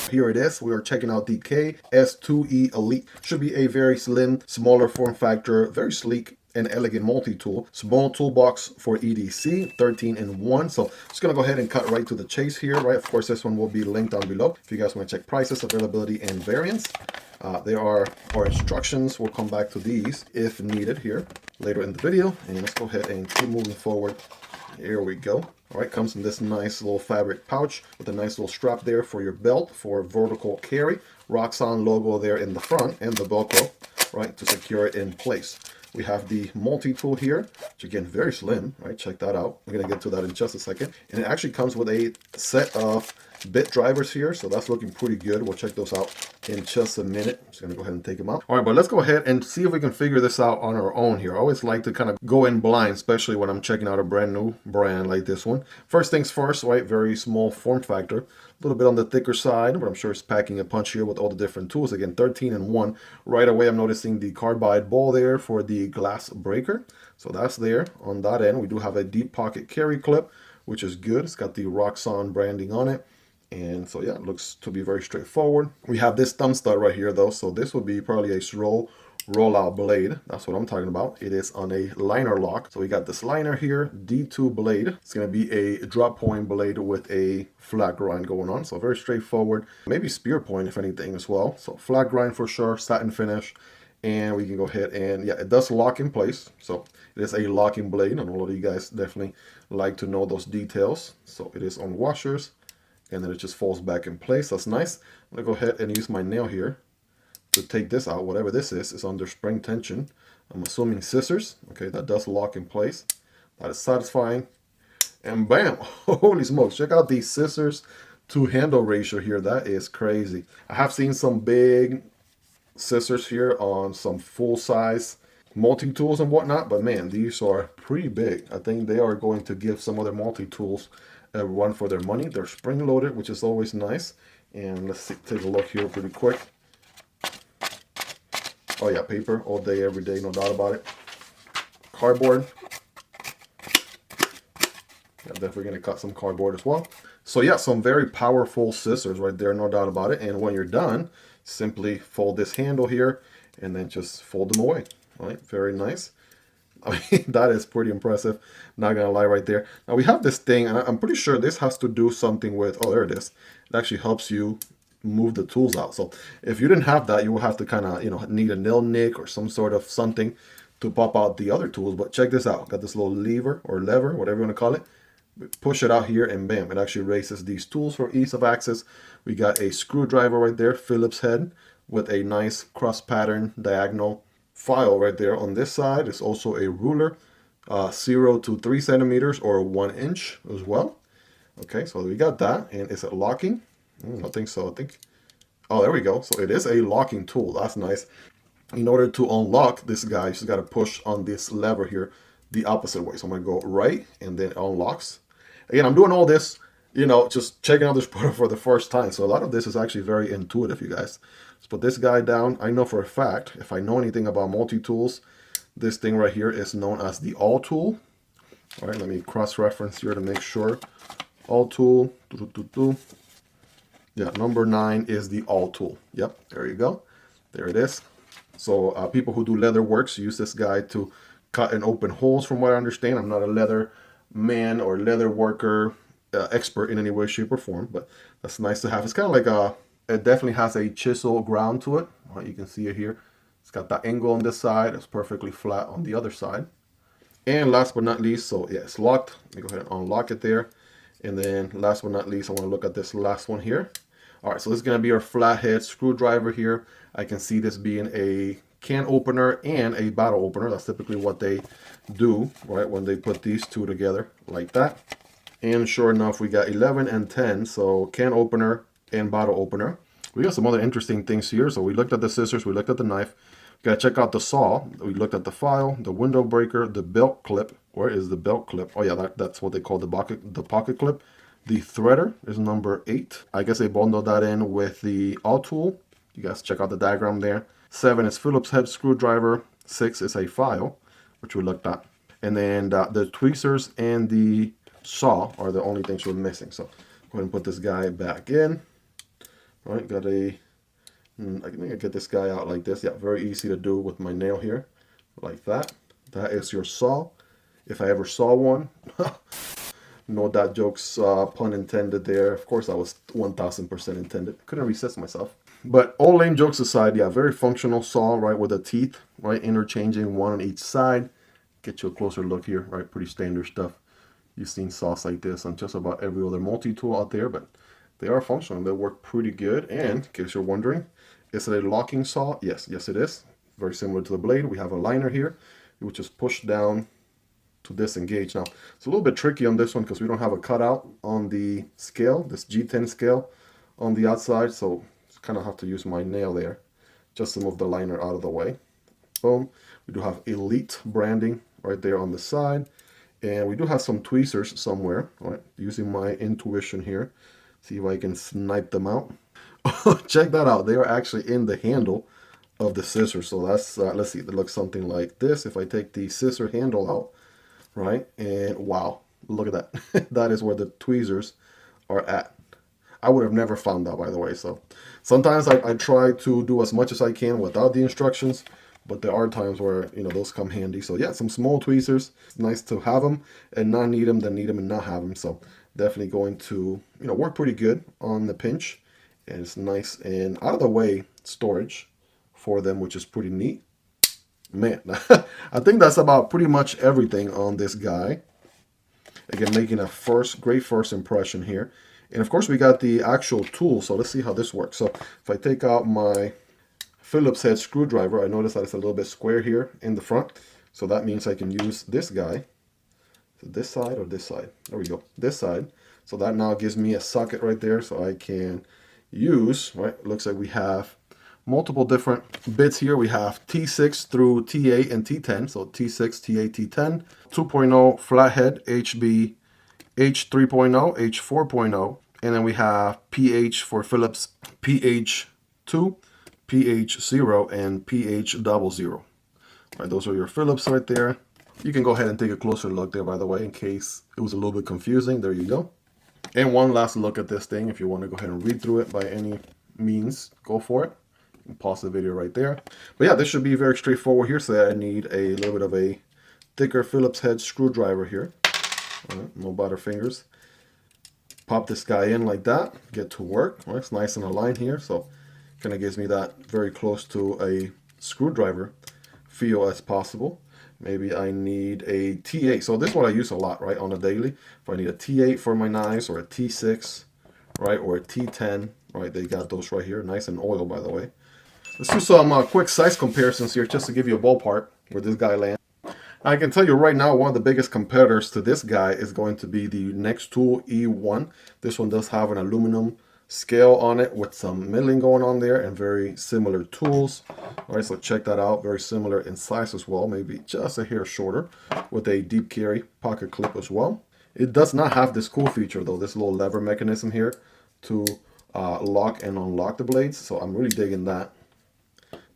Here it is. We are checking out the KS2E Elite. Should be a very slim, smaller form factor, very sleek and elegant multi-tool. Small toolbox for EDC, 13 in 1. So just gonna go ahead and cut right to the chase here, right? Of course, this one will be linked down below if you guys want to check prices, availability, and variants. There are our instructions. We'll come back to these if needed here later in the video. And let's go ahead and keep moving forward. Here we go. All right, comes in this nice little fabric pouch with a nice little strap there for your belt for vertical carry. Roxon logo there in the front and the Velcro, right, to secure it in place. We have the multi-tool here, which again, very slim, right? Check that out. We're gonna get to that in just a second. And it actually comes with a set of bit drivers here, so that's looking pretty good. We'll check those out in just a minute. I'm just gonna go ahead and take them out. All right, but let's go ahead and see if we can figure this out on our own here. I always like to kind of go in blind, especially when I'm checking out a brand new brand like this one. First things first, right? Very small form factor. A little bit on the thicker side, but I'm sure it's packing a punch here with all the different tools. Again, 13 in 1. Right away, I'm noticing the carbide ball there for the glass breaker. So that's there on that end. We do have a deep pocket carry clip, which is good. It's got the Roxon branding on it. And so, yeah, it looks to be very straightforward. We have this thumb stud right here, though. So this would be probably a rollout blade. That's what I'm talking about. It is on a liner lock. So we got this liner here, D2 blade. It's going to be a drop point blade with a flat grind going on. So very straightforward. Maybe spear point, if anything, as well. So flat grind for sure, satin finish. And we can go ahead and, yeah, it does lock in place. So it is a locking blade. And a lot of you guys definitely like to know those details. So it is on washers. And then it just falls back in place. That's nice. I'm going to go ahead and use my nail here to take this out. Whatever this is under spring tension. I'm assuming scissors. Okay, that does lock in place. That is satisfying. And bam! Holy smokes. Check out these scissors to handle ratio here. That is crazy. I have seen some big scissors here on some full-size multi-tools and whatnot. But man, these are pretty big. I think they are going to give some other multi-tools a run for their money. They're spring-loaded, which is always nice. And let's see, take a look here pretty quick. Oh yeah, paper all day, every day, no doubt about it. Cardboard. Yeah, definitely gonna cut some cardboard as well. So yeah, some very powerful scissors right there, no doubt about it. And when you're done, simply fold this handle here and then just fold them away. All right, very nice. I mean, that is pretty impressive. Not gonna lie right there. Now we have this thing, and I'm pretty sure this has to do something with, oh, there it is. It actually helps you move the tools out. So if you didn't have that, you will have to kind of, you know, need a nail nick or some sort of something to pop out the other tools. But check this out. Got this little lever or lever, whatever you want to call it. Push it out here and bam, it actually raises these tools for ease of access. We got a screwdriver right there, Phillips head, with a nice cross pattern diagonal file right there on this side. It's also a ruler, 0 to 3 centimeters or 1 inch as well. Okay, so we got that. And is it locking? I think so. I think, oh, there we go. So it is a locking tool. That's nice. In order to unlock this guy, you just got to push on this lever here the opposite way. So I'm going to go right and then it unlocks. Again, I'm doing all this, you know, just checking out this product for the first time. So a lot of this is actually very intuitive, you guys. Let's put this guy down. I know for a fact, if I know anything about multi-tools, this thing right here is known as the all tool. All right, let me cross-reference here to make sure. All tool. Yeah, number 9 is the all tool. Yep, there you go. There it is. So people who do leather works use this guy to cut and open holes, from what I understand. I'm not a leather man or leather worker expert in any way, shape, or form, but that's nice to have. It's kind of like it definitely has a chisel ground to it. Right, you can see it here. It's got that angle on this side. It's perfectly flat on the other side. And last but not least, so yeah, it's locked. Let me go ahead and unlock it there. And then last but not least, I want to look at this last one here. All right, so this is going to be our flathead screwdriver here. I can see this being a can opener and a bottle opener. That's typically what they do, right, when they put these two together like that. And sure enough, we got 11 and 10, so can opener and bottle opener. We got some other interesting things here. So we looked at the scissors, we looked at the knife. We got to check out the saw. We looked at the file, the window breaker, the belt clip. Where is the belt clip? Oh yeah, that's what they call the pocket clip. The threader is number 8. I guess they bundled that in with the all tool. You guys check out the diagram there. 7 is Phillips head screwdriver. 6 is a file, which we looked at. And then the tweezers and the saw are the only things we're missing. So go ahead and put this guy back in. All right, got a, I think I get this guy out like this. Yeah, very easy to do with my nail here, like that. That is your saw. If I ever saw one. No dad jokes, pun intended there. Of course, that was 1000% intended. Couldn't resist myself. But all lame jokes aside, yeah, very functional saw, right, with the teeth, right, interchanging one on each side. Get you a closer look here, right, pretty standard stuff. You've seen saws like this on just about every other multi-tool out there, but they are functional. They work pretty good. And in case you're wondering, is it a locking saw? Yes, it is. Very similar to the blade. We have a liner here, which is pushed down to disengage. Now, it's a little bit tricky on this one because we don't have a cutout on the scale, this G10 scale on the outside, so kind of have to use my nail there just to move the liner out of the way. Boom. We do have Elite branding right there on the side, and we do have some tweezers somewhere, right, using my intuition here. See if I can snipe them out. Check that out. They are actually in the handle of the scissor. So that's, let's see, it looks something like this. If I take the scissor handle out, right, and wow, look at that. That is where the tweezers are at. I would have never found that, by the way. So sometimes I try to do as much as I can without the instructions, but there are times where, you know, those come handy. So yeah, some small tweezers. It's nice to have them and not need them, than need them and not have them. So definitely going to, you know, work pretty good on the pinch, and it's nice and out of the way storage for them, which is pretty neat. Man, I think that's about pretty much everything on this guy. Again, making a great first impression here. And of course, we got the actual tool. So let's see how this works. So if I take out my Phillips head screwdriver, I notice that it's a little bit square here in the front. So that means I can use this guy. So this side or this side? There we go. This side. So that now gives me a socket right there. So I can use, right? It looks like we have multiple different bits here. We have T6 through T8 and T10. So T6, T8, T10, 2.0 flathead, HB, H3.0, H4.0, and then we have PH for Phillips, PH2, PH0, and PH00. Right, those are your Phillips right there. You can go ahead and take a closer look there, by the way, in case it was a little bit confusing. There you go. And one last look at this thing. If you want to go ahead and read through it by any means, go for it. Pause the video right there. But yeah, this should be very straightforward here. So I need a little bit of a thicker Phillips head screwdriver here. No butterfingers. Pop this guy in like that. Get to work. Well, it's nice and aligned here. So kind of gives me that very close to a screwdriver feel as possible. Maybe I need a T8. So this is what I use a lot, right, on a daily. If I need a T8 for my knives, or a T6, right, or a T10, right, they got those right here. Nice and oil, by the way. Let's do some quick size comparisons here just to give you a ballpark where this guy lands. I can tell you right now, one of the biggest competitors to this guy is going to be the NexTool E1. This one does have an aluminum scale on it with some milling going on there and very similar tools. All right, so check that out. Very similar in size as well, maybe just a hair shorter, with a deep carry pocket clip as well. It does not have this cool feature though, this little lever mechanism here to lock and unlock the blades. So I'm really digging that.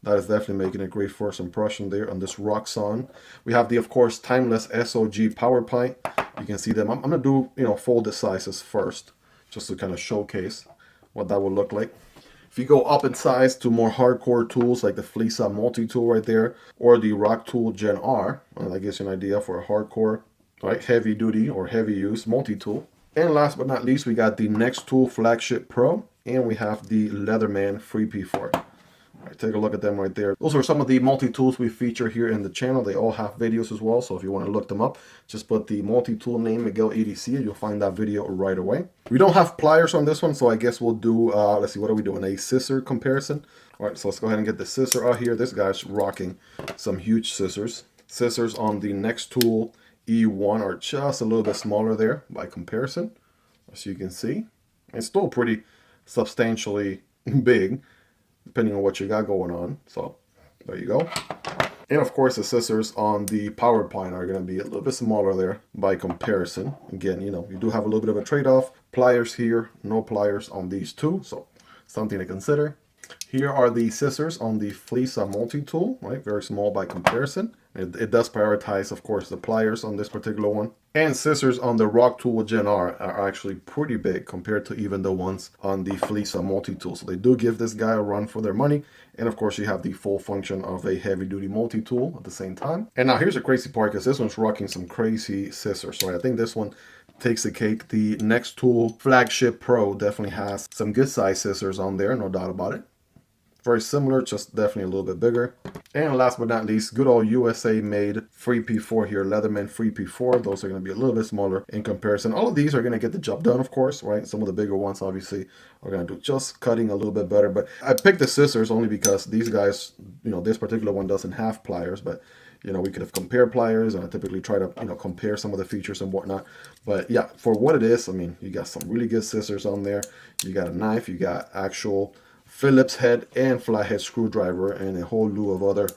That is definitely making a great first impression there on this Roxon. We have the, of course, timeless SOG Powerpint. You can see them. I'm going to do, you know, folded sizes first, just to kind of showcase what that would look like. If you go up in size to more hardcore tools like the Flissa Multitool right there, or the Rocktol Gen R, well, that gives you an idea for a hardcore, right, heavy duty or heavy use multi-tool. And last but not least, we got the NexTool Flagship Pro, and we have the Leatherman FREE P4. All right, take a look at them right there. Those are some of the multi-tools we feature here in the channel. They all have videos as well, so if you want to look them up, just put the multi-tool name Miguel EDC and you'll find that video right away. We don't have pliers on this one, so I guess we'll do, let's see, what are we doing? A scissor comparison. All right, so let's go ahead and get the scissor out here. This guy's rocking some huge scissors. Scissors on the NexTool E1 are just a little bit smaller there by comparison, as you can see. It's still pretty substantially big, depending on what you got going on. So there you go. And of course, the scissors on the Powerpint are going to be a little bit smaller there by comparison. Again, you know, you do have a little bit of a trade-off. Pliers here, no pliers on these two, so something to consider. Here are the scissors on the Flissa Multitool, right? Very small by comparison. It does prioritize, of course, the pliers on this particular one. And scissors on the Rocktol Gen R are actually pretty big compared to even the ones on the Flissa Multitool. So they do give this guy a run for their money. And of course, you have the full function of a heavy-duty multi-tool at the same time. And now here's a crazy part, because this one's rocking some crazy scissors. So I think this one takes the cake. The NexTool Flagship Pro definitely has some good size scissors on there, no doubt about it. Very similar, just definitely a little bit bigger. And last but not least, good old USA made FREE P4 here, Leatherman FREE P4. Those are going to be a little bit smaller in comparison. All of these are going to get the job done, of course, right? Some of the bigger ones obviously are going to do just cutting a little bit better. But I picked the scissors only because these guys, you know, this particular one doesn't have pliers, but you know, we could have compared pliers, and I typically try to, you know, compare some of the features and whatnot. But yeah, for what it is, I mean, you got some really good scissors on there. You got a knife, you got actual Phillips head and flathead screwdriver, and a whole slew of other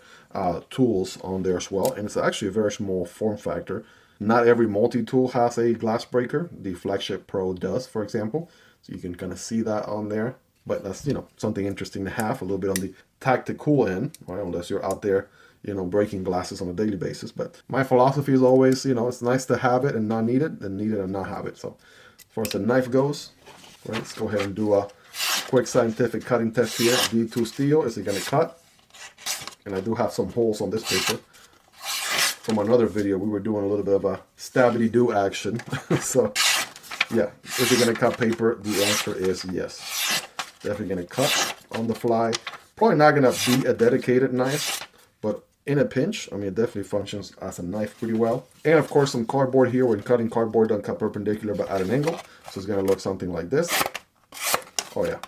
tools on there as well. And it's actually a very small form factor. Not every multi-tool has a glass breaker. The Flagship Pro does, for example. So you can kind of see that on there. But that's, you know, something interesting to have, a little bit on the tactical end, right? Unless you're out there, you know, breaking glasses on a daily basis. But my philosophy is always, you know, it's nice to have it and not need it, than need it and not have it. So as far as the knife goes, right, let's go ahead and do a quick scientific cutting test here. D2 steel, is it going to cut? And I do have some holes on this paper. From another video, we were doing a little bit of a stabby-doo action. So, yeah, is it going to cut paper? The answer is yes. Definitely going to cut on the fly. Probably not going to be a dedicated knife, but in a pinch, I mean, it definitely functions as a knife pretty well. And of course, some cardboard here. When cutting cardboard, don't cut perpendicular, but at an angle. So it's going to look something like this. Oh yeah.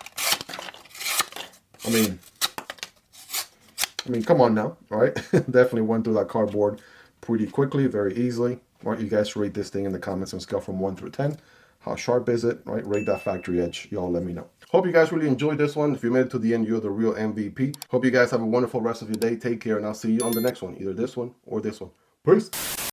I mean, come on now, all right? Definitely went through that cardboard pretty quickly, very easily. Why don't you guys rate this thing in the comments on a scale from 1 through 10? How sharp is it, right? Rate that factory edge. Y'all let me know. Hope you guys really enjoyed this one. If you made it to the end, you're the real MVP. Hope you guys have a wonderful rest of your day. Take care, and I'll see you on the next one. Either this one or this one. Peace.